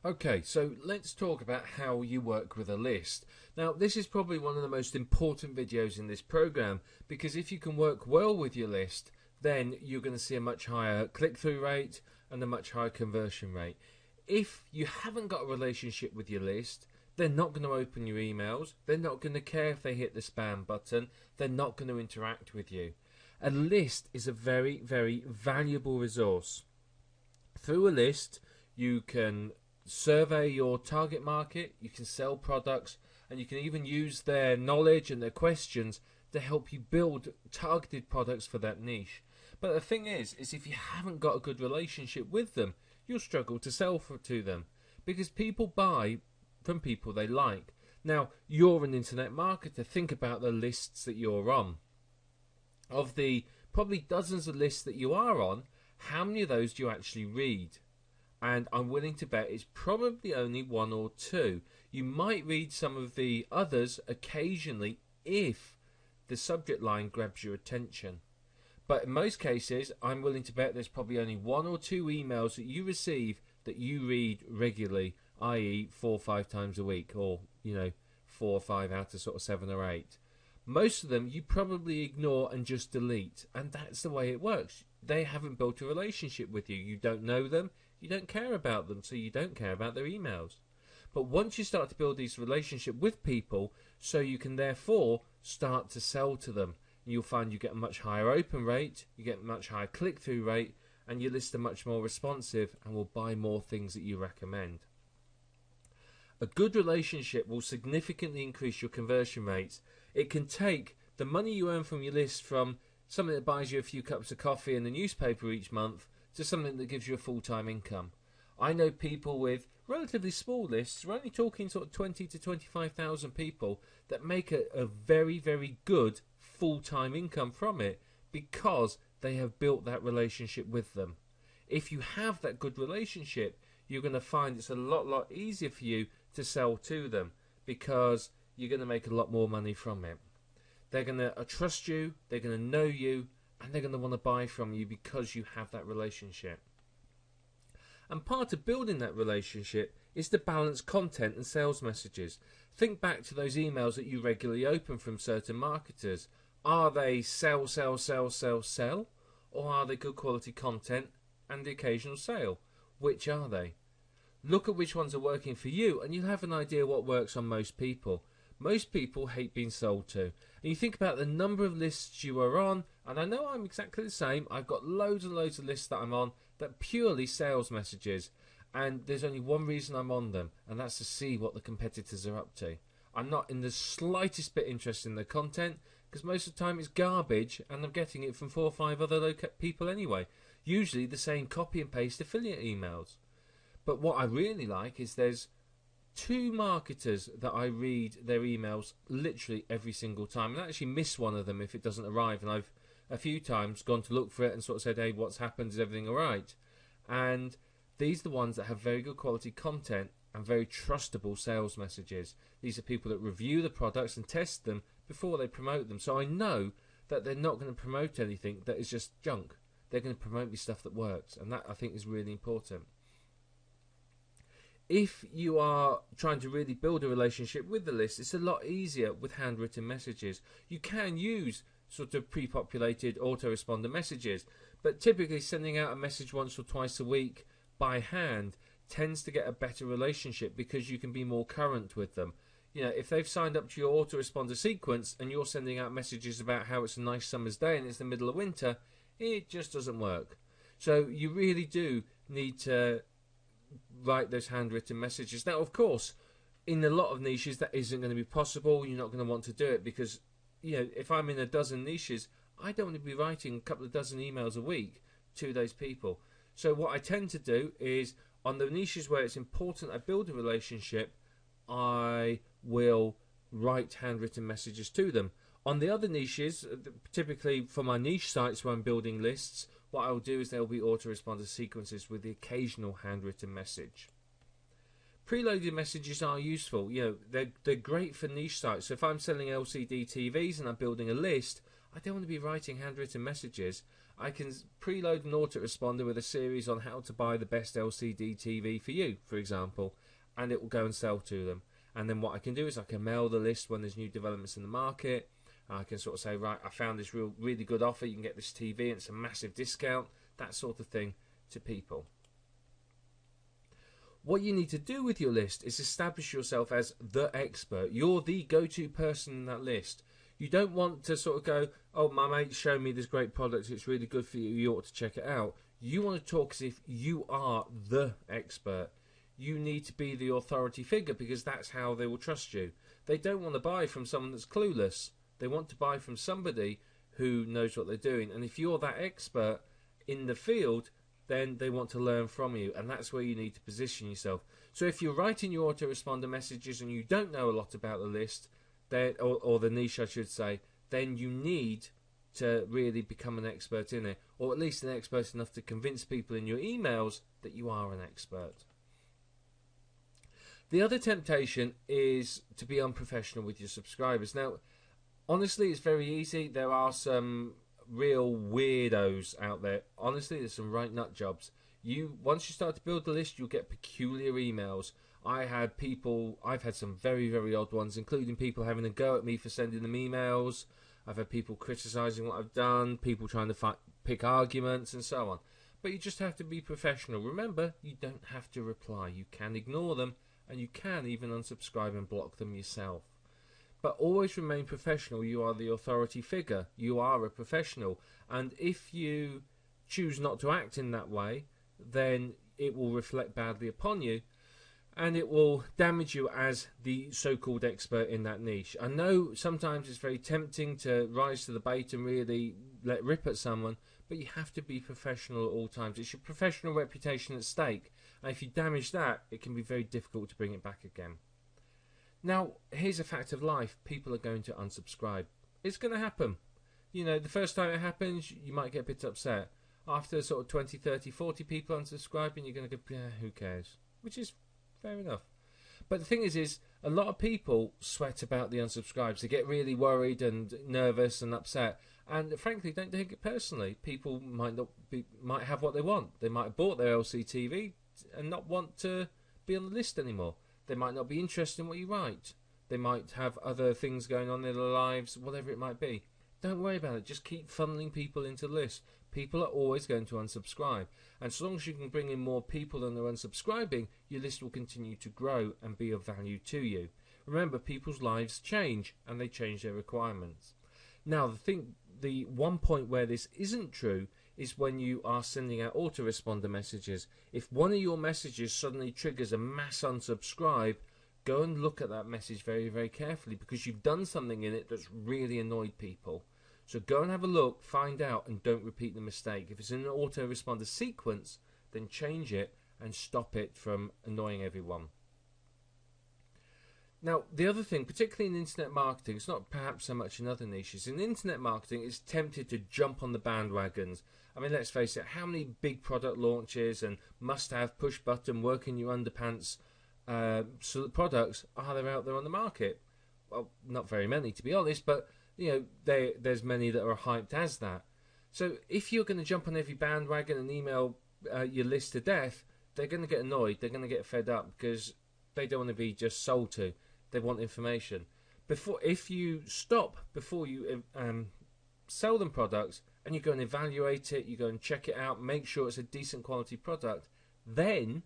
Okay, so let's talk about how you work with a list. Now, this is probably one of the most important videos in this program because if you can work well with your list, then you're going to see a much higher click-through rate and a much higher conversion rate. If you haven't got a relationship with your list, they're not going to open your emails, they're not going to care if they hit the spam button, they're not going to interact with you. A list is a very, very valuable resource. Through a list, you can survey your target market, you can sell products, and you can even use their knowledge and their questions to help you build targeted products for that niche. But the thing is if you haven't got a good relationship with them, you'll struggle to sell to them because people buy from people they like. Now, you're an internet marketer. Think about the lists that you're on. Of the probably dozens of lists that you are on, how many of those do you actually read? And I'm willing to bet it's probably only one or two. You might read some of the others occasionally if the subject line grabs your attention. But in most cases, I'm willing to bet there's probably only one or two emails that you receive that you read regularly, i.e. 4 or 5 times a week, or 4 or 5 out of sort of 7 or 8. Most of them you probably ignore and just delete, and that's the way it works. They haven't built a relationship with you. You don't know them, you don't care about them, so you don't care about their emails. But once you start to build these relationships with people, so you can therefore start to sell to them, you'll find you get a much higher open rate, you get a much higher click-through rate, and your lists are much more responsive and will buy more things that you recommend. A good relationship will significantly increase your conversion rates. It can take the money you earn from your list from something that buys you a few cups of coffee and a newspaper each month to something that gives you a full-time income. I know people with relatively small lists, we're only talking sort of 20 to 25,000 people, that make a very, very good full-time income from it because they have built that relationship with them. If you have that good relationship, you're going to find it's a lot easier for you to sell to them because you're going to make a lot more money from it. They're going to trust you, they're going to know you, and they're going to want to buy from you because you have that relationship. And part of building that relationship is to balance content and sales messages. Think back to those emails that you regularly open from certain marketers. Are they sell, or are they good quality content and the occasional sale? Which are they? Look at which ones are working for you and you'll have an idea what works on most people. Most people hate being sold to. And you think about the number of lists you are on, and I know I'm exactly the same. I've got loads and loads of lists that I'm on that are purely sales messages, and there's only one reason I'm on them, and that's to see what the competitors are up to. I'm not in the slightest bit interested in the content because most of the time it's garbage and I'm getting it from 4 or 5 other people anyway. Usually the same copy and paste affiliate emails. But what I really like is there's 2 marketers that I read their emails literally every single time, and I actually miss one of them if it doesn't arrive, and I've a few times gone to look for it and sort of said, hey, what's happened, is everything alright? And these are the ones that have very good quality content and very trustable sales messages. These are people that review the products and test them before they promote them, so I know that they're not going to promote anything that is just junk. They're going to promote me stuff that works, and that I think is really important. If you are trying to really build a relationship with the list, it's a lot easier with handwritten messages. You can use sort of pre-populated autoresponder messages, but typically sending out a message once or twice a week by hand tends to get a better relationship because you can be more current with them. If they've signed up to your autoresponder sequence and you're sending out messages about how it's a nice summer's day and it's the middle of winter, it just doesn't work. So you really do need to write those handwritten messages. Now, of course, in a lot of niches that isn't going to be possible. You're not going to want to do it because, if I'm in a dozen niches, I don't want to be writing a couple of dozen emails a week to those people. So what I tend to do is on the niches where it's important I build a relationship, I will write handwritten messages to them. On the other niches, typically for my niche sites where I'm building lists, what I'll do is there'll be autoresponder sequences with the occasional handwritten message. Preloaded messages are useful. They're great for niche sites. So if I'm selling LCD TVs and I'm building a list, I don't want to be writing handwritten messages. I can preload an autoresponder with a series on how to buy the best LCD TV for you, for example, and it will go and sell to them. And then what I can do is I can mail the list when there's new developments in the market. I can sort of say, right, I found this really good offer, you can get this TV and it's a massive discount, that sort of thing to people. What you need to do with your list is establish yourself as the expert. You're the go-to person in that list. You don't want to sort of go, oh, my mate showed me this great product, it's really good for you, you ought to check it out. You want to talk as if you are the expert. You need to be the authority figure because that's how they will trust you. They don't want to buy from someone that's clueless. They want to buy from somebody who knows what they're doing. And if you're that expert in the field, then they want to learn from you. And that's where you need to position yourself. So if you're writing your autoresponder messages and you don't know a lot about the list, then, or the niche I should say, then you need to really become an expert in it. Or at least an expert enough to convince people in your emails that you are an expert. The other temptation is to be unprofessional with your subscribers. Now, honestly, it's very easy. There are some real weirdos out there. Honestly, there's some right nut jobs. Once you start to build the list, you'll get peculiar emails. I've had some very, very odd ones, including people having a go at me for sending them emails. I've had people criticising what I've done, people trying to pick arguments and so on. But you just have to be professional. Remember, you don't have to reply. You can ignore them, and you can even unsubscribe and block them yourself. But always remain professional. You are the authority figure. You are a professional. And if you choose not to act in that way, then it will reflect badly upon you. And it will damage you as the so-called expert in that niche. I know sometimes it's very tempting to rise to the bait and really let rip at someone, but you have to be professional at all times. It's your professional reputation at stake. And if you damage that, it can be very difficult to bring it back again. Now, here's a fact of life. People are going to unsubscribe. It's going to happen. You know, the first time it happens, you might get a bit upset. After sort of 20, 30, 40 people unsubscribing, you're going to go, yeah, who cares? Which is fair enough. But the thing is a lot of people sweat about the unsubscribes. They get really worried and nervous and upset. And frankly, don't take it personally. People might have what they want. They might have bought their LCTV and not want to be on the list anymore. They might not be interested in what you write. They might have other things going on in their lives, whatever it might be. Don't worry about it. Just keep funneling people into the list. People are always going to unsubscribe. And so long as you can bring in more people than are unsubscribing, your list will continue to grow and be of value to you. Remember, people's lives change and they change their requirements. Now, the one point where this isn't true is when you are sending out autoresponder messages. If one of your messages suddenly triggers a mass unsubscribe, go and look at that message very, very carefully because you've done something in it that's really annoyed people. So go and have a look, find out, and don't repeat the mistake. If it's in an autoresponder sequence, then change it and stop it from annoying everyone. Now, the other thing, particularly in internet marketing, it's not perhaps so much in other niches. In internet marketing, it's tempted to jump on the bandwagons. I mean, let's face it, how many big product launches and must-have, push-button, work-in-your-underpants products are there out there on the market? Well, not very many, to be honest, but you know, there's many that are hyped as that. So if you're going to jump on every bandwagon and email your list to death, they're going to get annoyed. They're going to get fed up because they don't want to be just sold to. They want information. If you stop before you sell them products and you go and evaluate it, you go and check it out, make sure it's a decent quality product, then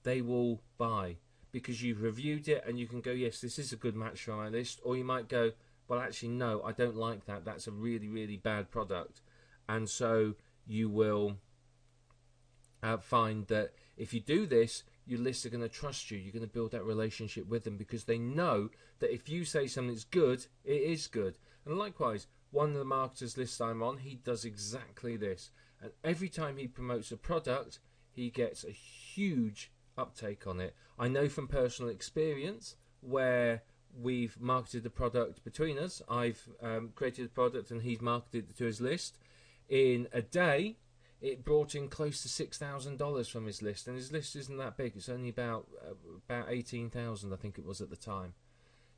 they will buy because you've reviewed it and you can go, yes, this is a good match for my list. Or you might go, well, actually, no, I don't like that. That's a really, really bad product. And so you will find that if you do this, your lists are going to trust you. You're going to build that relationship with them because they know that if you say something's good, it is good. And likewise, one of the marketers' lists I'm on, he does exactly this. And every time he promotes a product, he gets a huge uptake on it. I know from personal experience where we've marketed the product between us. I've created a product and he's marketed it to his list. In a day, it brought in close to $6,000 from his list, and his list isn't that big. It's only about 18,000, I think it was at the time.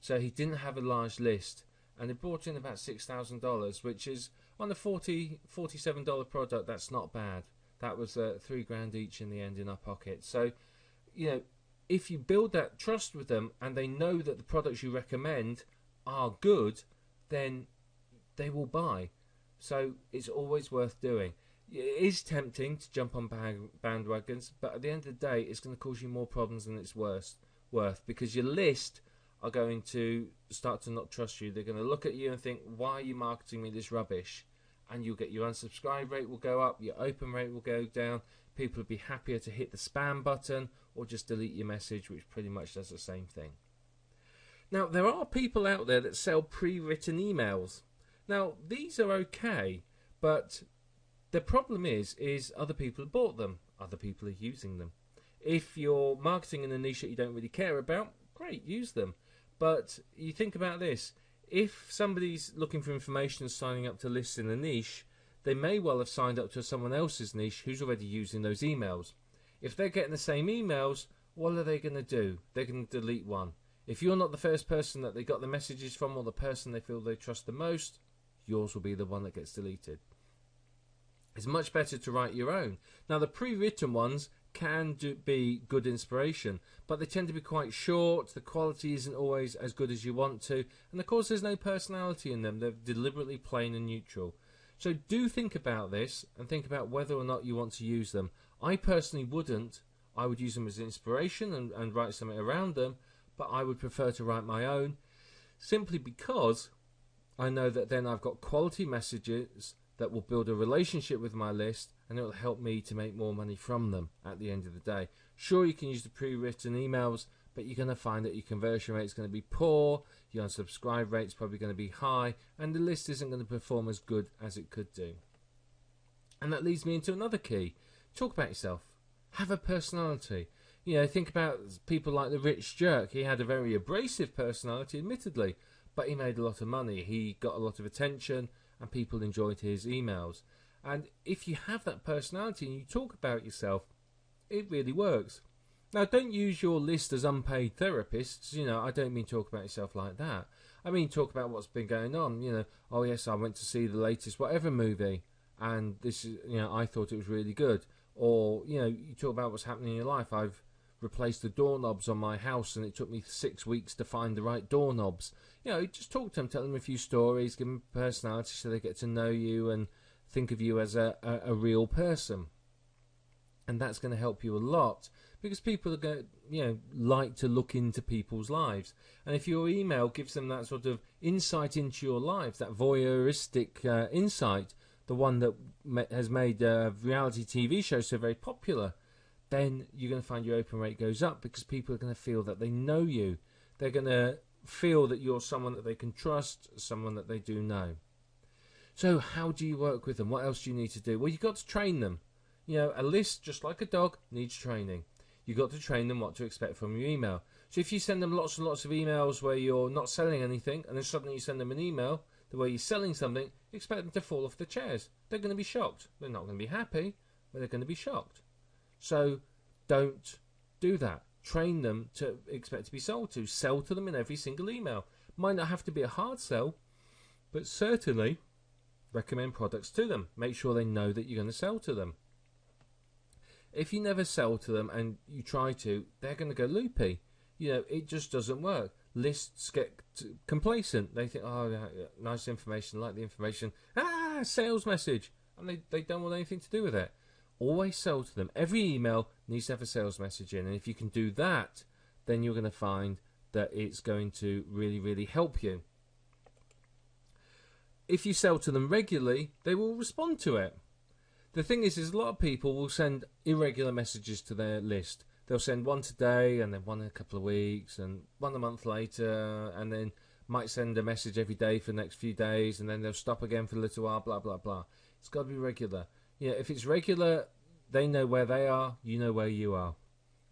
So he didn't have a large list, and they brought in about $6,000, which is on a $47 product. That's not bad. That was $3,000 each in the end in our pocket. So, if you build that trust with them and they know that the products you recommend are good, then they will buy. So it's always worth doing. It is tempting to jump on bandwagons, but at the end of the day, it's going to cause you more problems than it's worth, because your list are going to start to not trust you. They're going to look at you and think, why are you marketing me this rubbish? And you'll get your unsubscribe rate will go up, your open rate will go down. People will be happier to hit the spam button or just delete your message, which pretty much does the same thing. Now, there are people out there that sell pre-written emails. Now, these are okay, but the problem is other people have bought them. Other people are using them. If you're marketing in a niche that you don't really care about, great, use them. But you think about this. If somebody's looking for information and signing up to lists in a niche, they may well have signed up to someone else's niche who's already using those emails. If they're getting the same emails, what are they going to do? They're going to delete one. If you're not the first person that they got the messages from or the person they feel they trust the most, yours will be the one that gets deleted. It's much better to write your own. Now, the pre-written ones can be good inspiration, but they tend to be quite short. The quality isn't always as good as you want to, and of course there's no personality in them. They're deliberately plain and neutral. So do think about this and think about whether or not you want to use them. I personally wouldn't. I would use them as inspiration and write something around them, but I would prefer to write my own, simply because I know that then I've got quality messages that will build a relationship with my list, and it will help me to make more money from them at the end of the day. Sure, you can use the pre-written emails, but you're going to find that your conversion rate is going to be poor, your unsubscribe rate is probably going to be high, and the list isn't going to perform as good as it could do. And that leads me into another key. Talk about yourself. Have a personality. Think about people like the Rich Jerk. He had a very abrasive personality, admittedly, but he made a lot of money. He got a lot of attention, and people enjoyed his emails. And if you have that personality and you talk about yourself, it really works. Now, don't use your list as unpaid therapists. I don't mean talk about yourself like that. I mean talk about what's been going on. Oh yes, I went to see the latest whatever movie, and this is, I thought it was really good. Or, you talk about what's happening in your life. I've replaced the doorknobs on my house, and it took me 6 weeks to find the right doorknobs. Just talk to them, tell them a few stories, give them personality so they get to know you and think of you as a real person. And that's going to help you a lot, because people are going to, like to look into people's lives. And if your email gives them that sort of insight into your life, that voyeuristic insight, the one that has made reality TV shows so very popular, then you're going to find your open rate goes up, because people are going to feel that they know you. They're going to feel that you're someone that they can trust, someone that they do know. So how do you work with them? What else do you need to do? Well, you've got to train them. A list, just like a dog, needs training. You've got to train them what to expect from your email. So if you send them lots and lots of emails where you're not selling anything, and then suddenly you send them an email the way you're selling something, expect them to fall off the chairs. They're going to be shocked. They're not going to be happy, but they're going to be shocked. So don't do that. Train them to expect to be sold to. Sell to them in every single email. Might not have to be a hard sell, but certainly recommend products to them. Make sure they know that you're going to sell to them. If you never sell to them and you try to, they're going to go loopy. It just doesn't work. Lists get complacent. They think, oh, yeah, nice information, like the information. Sales message. And they don't want anything to do with it. Always sell to them. Every email needs to have a sales message in. And if you can do that, then you're going to find that it's going to really, really help you. If you sell to them regularly, they will respond to it. The thing is a lot of people will send irregular messages to their list. They'll send one today, and then one in a couple of weeks, and one a month later, and then might send a message every day for the next few days, and then they'll stop again for a little while, blah, blah, blah. It's got to be regular. If it's regular, they know where they are, you know where you are.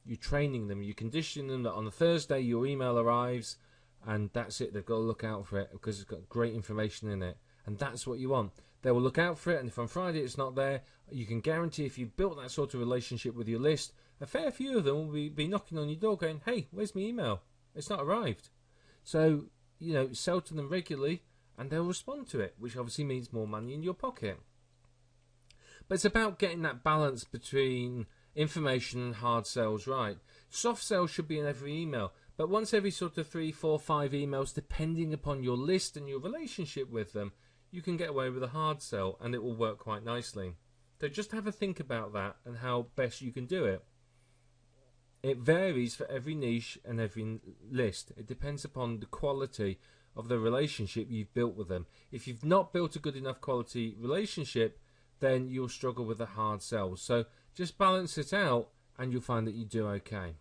You're training them, you're conditioning them that on a Thursday your email arrives, and that's it. They've got to look out for it because it's got great information in it. And that's what you want. They will look out for it, and if on Friday it's not there, you can guarantee if you've built that sort of relationship with your list, a fair few of them will be knocking on your door going, hey, where's my email? It's not arrived. So, sell to them regularly, and they'll respond to it, which obviously means more money in your pocket. But it's about getting that balance between information and hard sales right. Soft sales should be in every email, but once every sort of 3, 4, 5 emails, depending upon your list and your relationship with them, you can get away with a hard sell, and it will work quite nicely. So just have a think about that and how best you can do it. It varies for every niche and every list. It depends upon the quality of the relationship you've built with them. If you've not built a good enough quality relationship, then you'll struggle with a hard sell. So just balance it out and you'll find that you do okay.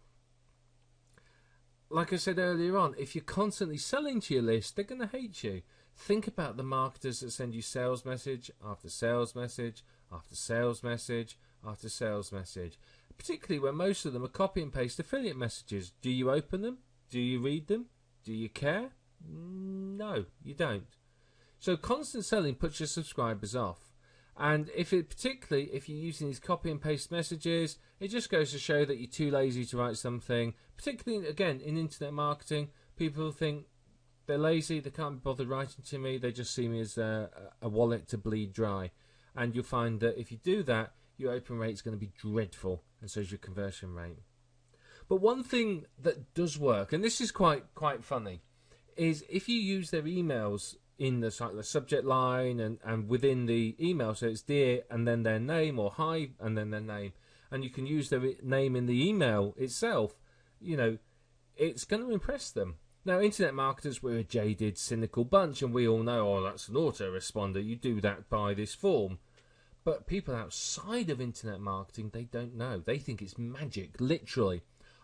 Like I said earlier on, if you're constantly selling to your list, they're going to hate you. Think about the marketers that send you sales message after sales message after sales message after sales message, particularly when most of them are copy and paste affiliate messages. Do you open them? Do you read them? Do you care? No, you don't. So constant selling puts your subscribers off. And particularly if you're using these copy and paste messages, it just goes to show that you're too lazy to write something. Particularly, again, in internet marketing, people think they're lazy, they can't be bothered writing to me, they just see me as a wallet to bleed dry. And you'll find that if you do that, your open rate is going to be dreadful, and so is your conversion rate. But one thing that does work, and this is quite funny, is if you use their emails in the subject line and within the email, so it's dear and then their name, or hi and then their name, and you can use their name in the email itself, it's going to impress them. Now, internet marketers, we're a jaded, cynical bunch, and we all know, oh, that's an autoresponder, you do that by this form. But people outside of internet marketing, they don't know. They think it's magic, literally.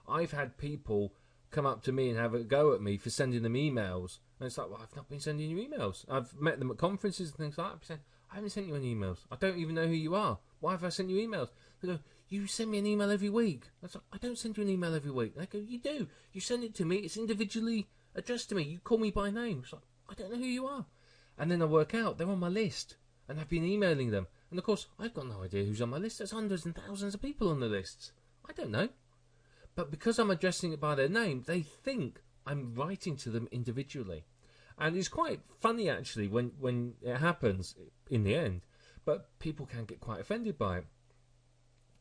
I've had people come up to me and have a go at me for sending them emails. And it's like, well, I've not been sending you emails. I've met them at conferences and things like that. Saying, I haven't sent you any emails. I don't even know who you are. Why have I sent you emails? They go, you send me an email every week. I was like, I don't send you an email every week. And I go, you do. You send it to me. It's individually addressed to me. You call me by name. It's like, I don't know who you are. And then I work out, they're on my list. And I've been emailing them. And of course, I've got no idea who's on my list. There's hundreds and thousands of people on the lists. I don't know. But because I'm addressing it by their name, they think I'm writing to them individually. And it's quite funny, actually, when it happens in the end. But people can get quite offended by it.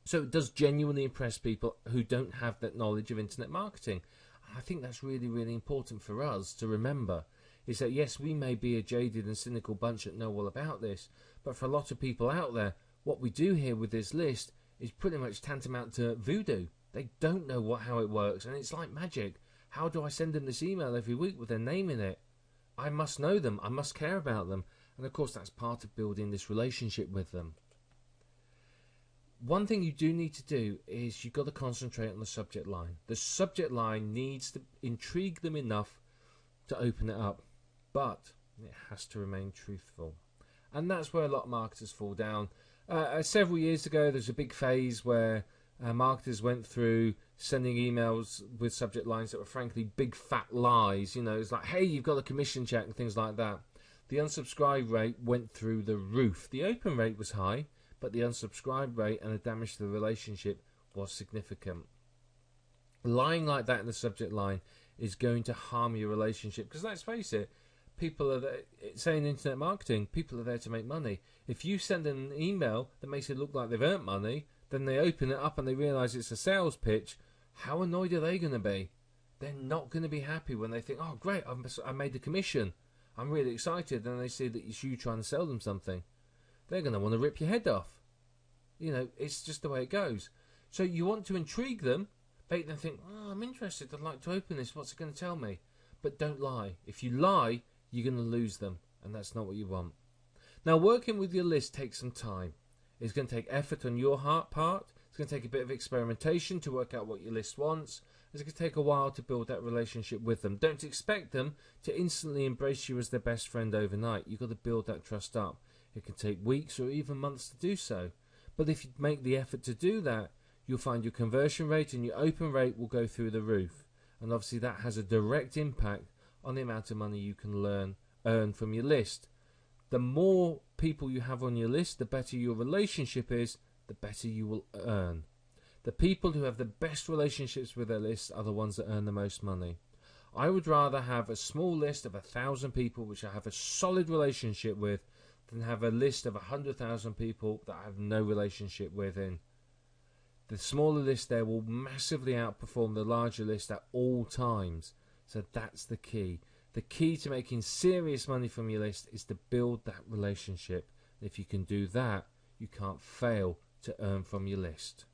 So it does genuinely impress people who don't have that knowledge of internet marketing. And I think that's really, really important for us to remember. Is that, yes, we may be a jaded and cynical bunch that know all about this. But for a lot of people out there, what we do here with this list is pretty much tantamount to voodoo. They don't know how it works, and it's like magic. How do I send them this email every week with their name in it? I must know them. I must care about them. And of course, that's part of building this relationship with them. One thing you do need to do is you've got to concentrate on the subject line. The subject line needs to intrigue them enough to open it up, but it has to remain truthful. And that's where a lot of marketers fall down. Several years ago, there was a big phase where marketers went through sending emails with subject lines that were frankly big fat lies. It's like, hey, you've got a commission check and things like that. The unsubscribe rate went through the roof. The open rate was high, but the unsubscribe rate and the damage to the relationship was significant. Lying like that in the subject line is going to harm your relationship, because let's face it, people are there, saying internet marketing, people are there to make money. If you send an email that makes it look like they've earned money, then they open it up and they realise it's a sales pitch, how annoyed are they going to be? They're not going to be happy when they think, oh great, I made the commission, I'm really excited, and they see that it's you trying to sell them something. They're going to want to rip your head off. It's just the way it goes. So you want to intrigue them, make them think, oh, I'm interested, I'd like to open this, what's it going to tell me? But don't lie. If you lie, you're going to lose them, and that's not what you want. Now, working with your list takes some time. It's going to take effort on your part. It's going to take a bit of experimentation to work out what your list wants. It's going to take a while to build that relationship with them. Don't expect them to instantly embrace you as their best friend overnight. You've got to build that trust up. It can take weeks or even months to do so. But if you make the effort to do that, you'll find your conversion rate and your open rate will go through the roof. And obviously that has a direct impact on the amount of money you can earn from your list. The more people you have on your list, the better your relationship is, the better you will earn. The people who have the best relationships with their list are the ones that earn the most money. I would rather have a small list of 1,000 people which I have a solid relationship with than have a list of 100,000 people that I have no relationship with. In the smaller list there will massively outperform the larger list at all times. So that's the key. The key to making serious money from your list is to build that relationship. If you can do that, you can't fail to earn from your list.